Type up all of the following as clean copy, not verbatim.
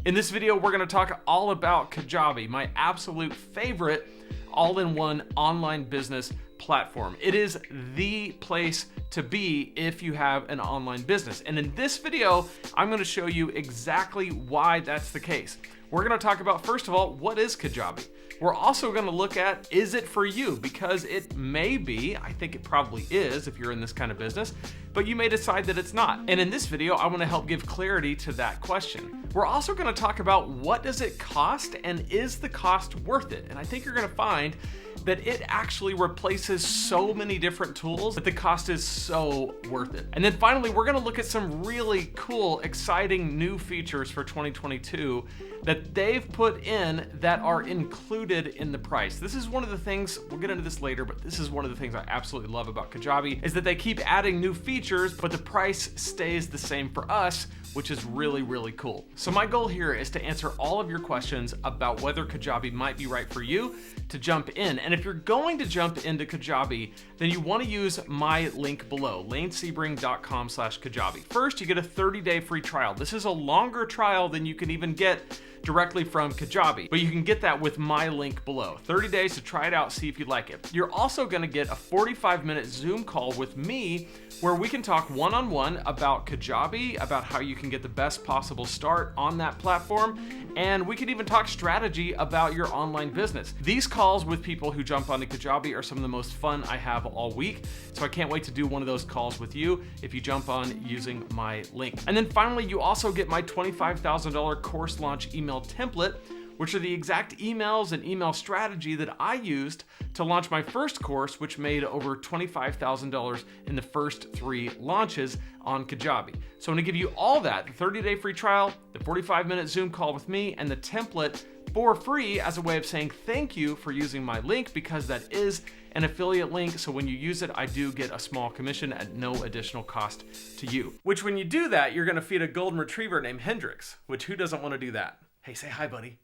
In this video, we're going to talk all about Kajabi, my absolute favorite all-in-one online business platform. It is the place to be if you have an online business. And in this video, I'm going to show you exactly why that's the case. We're going to talk about, first of all, what is Kajabi? We're also going to look at, is it for you? Because it may be, I think it probably is if you're in this kind of business, but you may decide that it's not. And in this video, I want to help give clarity to that question. We're also going to talk about what does it cost and is the cost worth it? And I think you're going to find that it actually replaces so many different tools that the cost is so worth it. And then finally, we're gonna look at some really cool, exciting new features for 2022 that they've put in that are included in the price. This is one of the things, we'll get into this later, but this is one of the things I absolutely love about Kajabi is that they keep adding new features, but the price stays the same for us, which is really, really cool. So my goal here is to answer all of your questions about whether Kajabi might be right for you to jump in. And if you're going to jump into Kajabi, then you want to use my link below, lanesebring.com/Kajabi. First, you get a 30-day free trial. This is a longer trial than you can even get directly from Kajabi, but you can get that with my link below. 30 days to try it out, see if you like it. You're also gonna get a 45-minute Zoom call with me where we can talk one-on-one about Kajabi, about how you can get the best possible start on that platform, and we can even talk strategy about your online business. These calls with people who jump onto Kajabi are some of the most fun I have all week, so I can't wait to do one of those calls with you if you jump on using my link. And then finally, you also get my $25,000 course launch email template, which are the exact emails and email strategy that I used to launch my first course, which made over $25,000 in the first 3 launches on Kajabi. So I'm gonna give you all that, the 30-day free trial, the 45-minute Zoom call with me, and the template for free as a way of saying thank you for using my link, because that is an affiliate link. So when you use it, I do get a small commission at no additional cost to you. Which when you do that, you're gonna feed a golden retriever named Hendrix, which who doesn't wanna do that? Hey, say hi, buddy.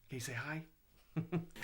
Can you say hi?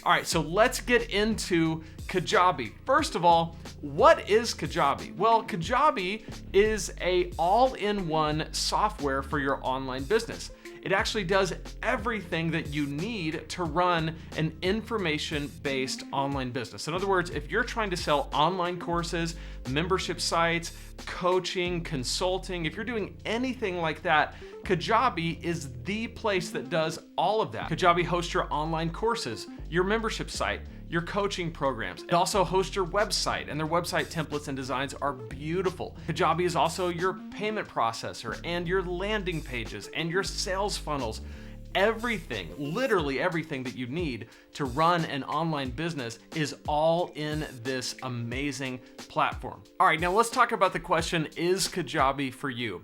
All right, so let's get into Kajabi. First of all, what is Kajabi? Well, Kajabi is a all-in-one software for your online business. It actually does everything that you need to run an information-based online business. In other words, if you're trying to sell online courses, membership sites, coaching, consulting, if you're doing anything like that, Kajabi is the place that does all of that. Kajabi hosts your online courses, your membership site, your coaching programs. It also hosts your website, and their website templates and designs are beautiful. Kajabi is also your payment processor and your landing pages and your sales funnels. Everything, literally everything that you need to run an online business is all in this amazing platform. All right, now let's talk about the question, is Kajabi for you?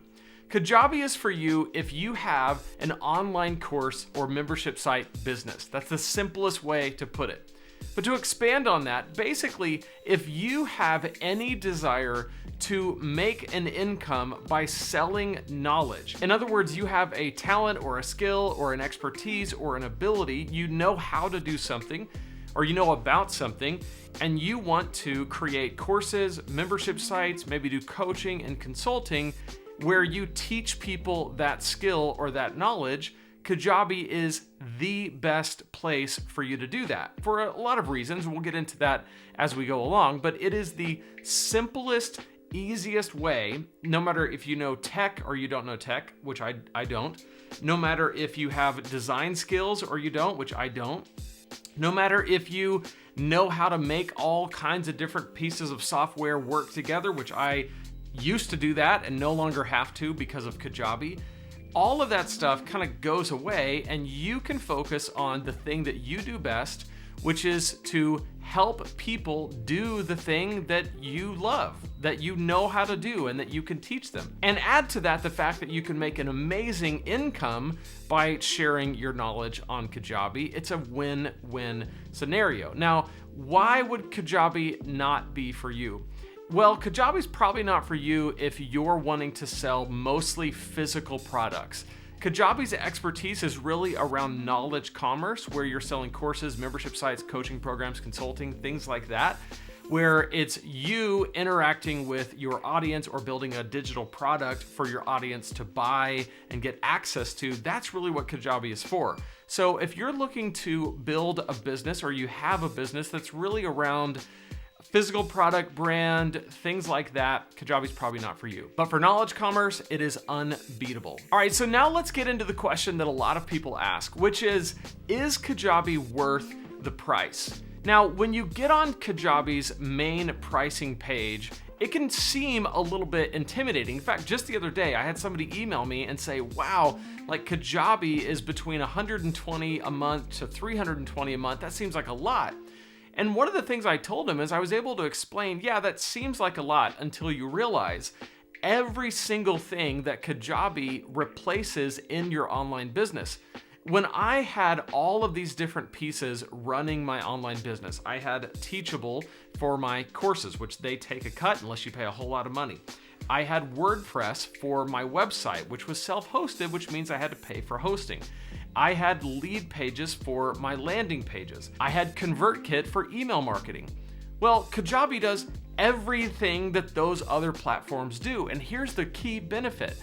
Kajabi is for you if you have an online course or membership site business. That's the simplest way to put it. But to expand on that, basically, if you have any desire to make an income by selling knowledge, in other words, you have a talent or a skill or an expertise or an ability, you know how to do something, or you know about something, and you want to create courses, membership sites, maybe do coaching and consulting where you teach people that skill or that knowledge, Kajabi is the best place for you to do that for a lot of reasons. We'll get into that as we go along, but it is the simplest, easiest way, no matter if you know tech or you don't know tech, which I don't, no matter if you have design skills or you don't, which I don't, no matter if you know how to make all kinds of different pieces of software work together, which I used to do that and no longer have to because of Kajabi. All of that stuff kind of goes away and you can focus on the thing that you do best, which is to help people do the thing that you love, that you know how to do and that you can teach them. And add to that the fact that you can make an amazing income by sharing your knowledge on Kajabi. It's a win-win scenario. Now, why would Kajabi not be for you? Well, Kajabi's probably not for you if you're wanting to sell mostly physical products. Kajabi's expertise is really around knowledge commerce, where you're selling courses, membership sites, coaching programs, consulting, things like that. where it's you interacting with your audience or building a digital product for your audience to buy and get access to. That's really what Kajabi is for. So if you're looking to build a business, or you have a business that's really around physical product, brand, things like that, Kajabi's probably not for you. But for knowledge commerce, it is unbeatable. All right, so now let's get into the question that a lot of people ask, which is Kajabi worth the price? Now, when you get on Kajabi's main pricing page, it can seem a little bit intimidating. In fact, just the other day, I had somebody email me and say, wow, like Kajabi is between $120 a month to $320 a month. That seems like a lot. And one of the things I told him is I was able to explain, yeah, that seems like a lot until you realize every single thing that Kajabi replaces in your online business. When I had all of these different pieces running my online business, I had Teachable for my courses, which they take a cut unless you pay a whole lot of money. I had WordPress for my website, which was self-hosted, which means I had to pay for hosting. I had Lead Pages for my landing pages. I had ConvertKit for email marketing. Well, Kajabi does everything that those other platforms do. And here's the key benefit.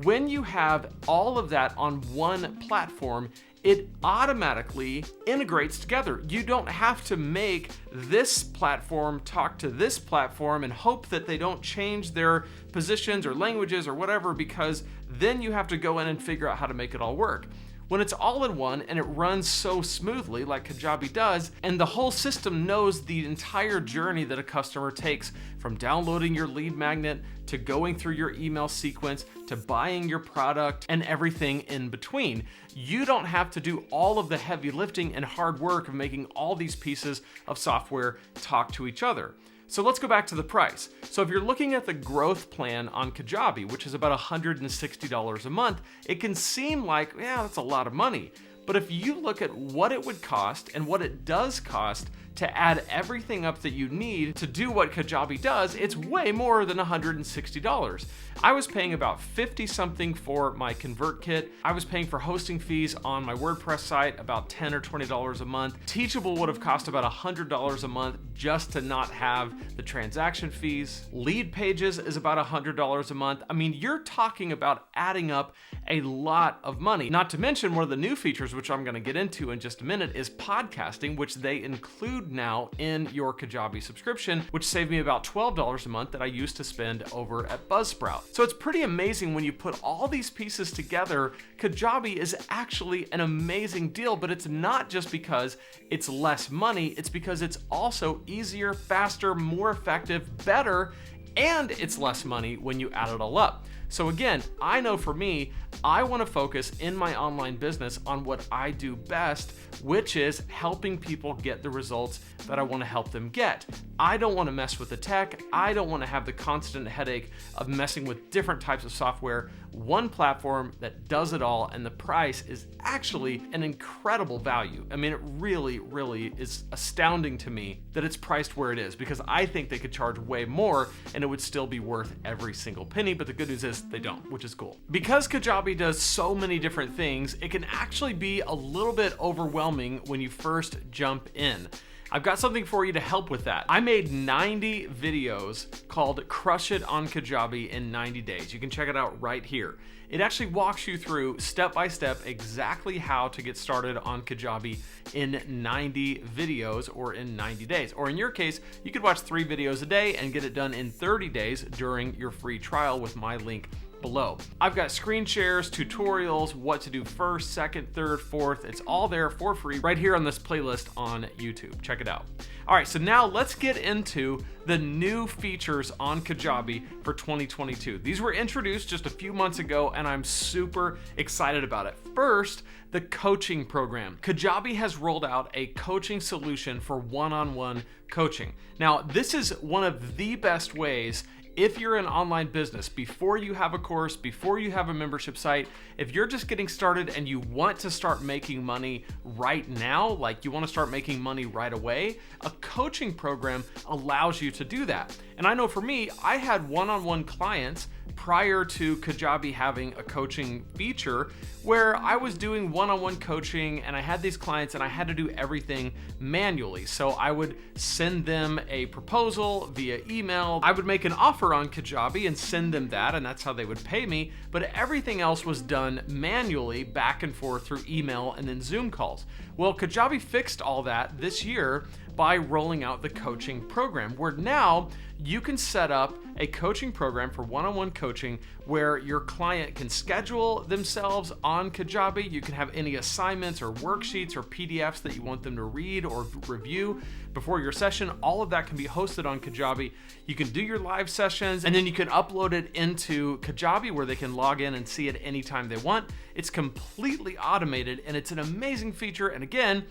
When you have all of that on one platform, it automatically integrates together. You don't have to make this platform talk to this platform and hope that they don't change their positions or languages or whatever, because then you have to go in and figure out how to make it all work. When it's all in one and it runs so smoothly like Kajabi does, and the whole system knows the entire journey that a customer takes, from downloading your lead magnet to going through your email sequence to buying your product and everything in between. You don't have to do all of the heavy lifting and hard work of making all these pieces of software talk to each other. So let's go back to the price. So if you're looking at the growth plan on Kajabi, which is about $160 a month, it can seem like, yeah, that's a lot of money. But if you look at what it would cost and what it does cost to add everything up that you need to do what Kajabi does, it's way more than $160. I was paying about $50 something for my ConvertKit. I was paying for hosting fees on my WordPress site about $10 or $20 a month. Teachable would have cost about $100 a month just to not have the transaction fees. Lead Pages is about $100 a month. I mean, you're talking about adding up a lot of money. Not to mention, one of the new features, which I'm going to get into in just a minute, is podcasting, which they include now in your Kajabi subscription, which saved me about $12 a month that I used to spend over at Buzzsprout. So it's pretty amazing when you put all these pieces together. Kajabi is actually an amazing deal, but it's not just because it's less money, it's because it's also easier, faster, more effective, better, and it's less money when you add it all up. So again, I know for me, I want to focus in my online business on what I do best, which is helping people get the results that I want to help them get. I don't want to mess with the tech. I don't want to have the constant headache of messing with different types of software. One platform that does it all, and the price is actually an incredible value. I mean, it really, really is astounding to me that it's priced where it is, because I think they could charge way more and it would still be worth every single penny. But the good news is they don't, which is cool. Because Kajabi does so many different things, it can actually be a little bit overwhelming when you first jump in. I've got something for you to help with that. I made 90 videos called Crush It on Kajabi in 90 Days. You can check it out right here. It actually walks you through step by step exactly how to get started on Kajabi in 90 videos or in 90 days. Or in your case, you could watch 3 videos a day and get it done in 30 days during your free trial with my link below. I've got screen shares, tutorials, what to do first, second, third, fourth. It's all there for free right here on this playlist on YouTube. Check it out. All right, so now let's get into the new features on Kajabi for 2022. These were introduced just a few months ago, and I'm super excited about it. First, the coaching program. Kajabi has rolled out a coaching solution for one-on-one coaching. Now, this is one of the best ways if you're an online business, before you have a course, before you have a membership site, if you're just getting started and you want to start making money right now, like you want to start making money right away, a coaching program allows you to do that. And I know for me, I had one-on-one clients prior to Kajabi having a coaching feature where I was doing one-on-one coaching and I had these clients and I had to do everything manually. So I would send them a proposal via email. I would make an offer on Kajabi and send them that, and that's how they would pay me. But everything else was done manually back and forth through email and then Zoom calls. Well, Kajabi fixed all that this year by rolling out the coaching program, where now you can set up a coaching program for one-on-one coaching where your client can schedule themselves on Kajabi. You can have any assignments or worksheets or PDFs that you want them to read or review before your session. All of that can be hosted on Kajabi. You can do your live sessions and then you can upload it into Kajabi where they can log in and see it anytime they want. It's completely automated and it's an amazing feature. And again,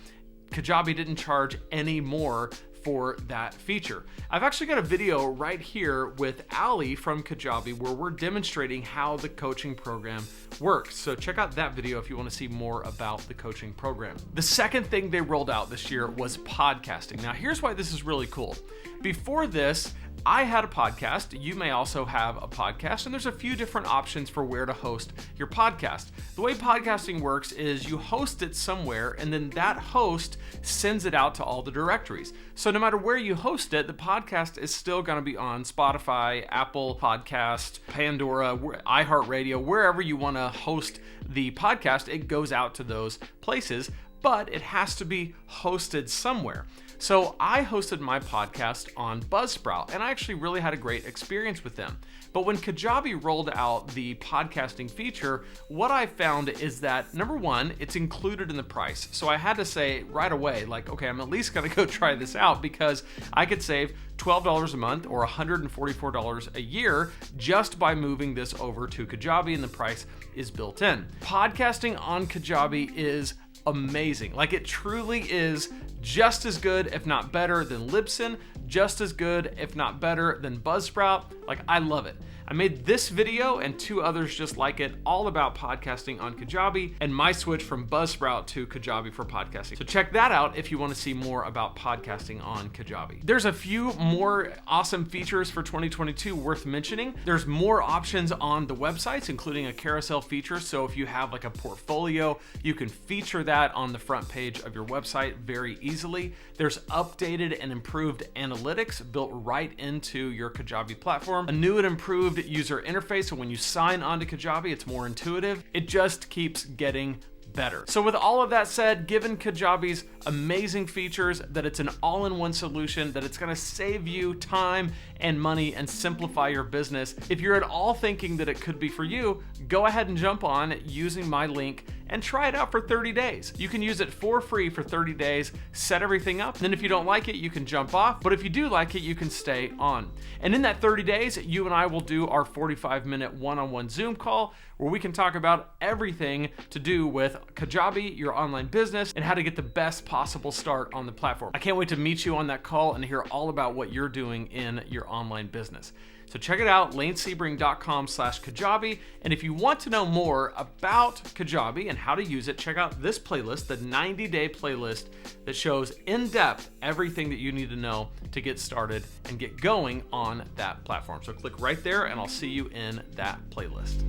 Kajabi didn't charge any more for that feature. I've actually got a video right here with Ali from Kajabi where we're demonstrating how the coaching program works. So check out that video if you want to see more about the coaching program. The second thing they rolled out this year was podcasting. Now here's why this is really cool. Before this, I had a podcast. You may also have a podcast, and there's a few different options for where to host your podcast. The way podcasting works is you host it somewhere, and then that host sends it out to all the directories. So no matter where you host it, the podcast is still going to be on Spotify, Apple Podcast, Pandora, iHeartRadio, wherever you want to host the podcast, it goes out to those places, but it has to be hosted somewhere. So I hosted my podcast on Buzzsprout, and I actually really had a great experience with them. But when Kajabi rolled out the podcasting feature, what I found is that, number one, it's included in the price. So I had to say right away, like, okay, I'm at least gonna go try this out because I could save $12 a month or $144 a year just by moving this over to Kajabi, and the price is built in. Podcasting on Kajabi is amazing. Like, it truly is just as good, if not better, than Libsyn, just as good, if not better, than Buzzsprout. Like, I love it. I made this video and 2 others just like it, all about podcasting on Kajabi and my switch from Buzzsprout to Kajabi for podcasting. So check that out if you want to see more about podcasting on Kajabi. There's a few more awesome features for 2022 worth mentioning. There's more options on the websites, including a carousel feature. So if you have like a portfolio, you can feature that on the front page of your website very easily. There's updated and improved analytics built right into your Kajabi platform. A new and improved user interface, so when you sign on to Kajabi, it's more intuitive. It just keeps getting better. So with all of that said, given Kajabi's amazing features, that it's an all-in-one solution, that it's gonna save you time and money and simplify your business, if you're at all thinking that it could be for you, go ahead and jump on using my link and try it out for 30 days. You can use it for free for 30 days, set everything up, then if you don't like it, you can jump off, but if you do like it, you can stay on. And in that 30 days, you and I will do our 45-minute one-on-one Zoom call where we can talk about everything to do with Kajabi, your online business, and how to get the best possible start on the platform. I can't wait to meet you on that call and hear all about what you're doing in your online business. So check it out, lanesebring.com/Kajabi. And if you want to know more about Kajabi and how to use it, check out this playlist, the 90-day playlist that shows in depth everything that you need to know to get started and get going on that platform. So click right there and I'll see you in that playlist.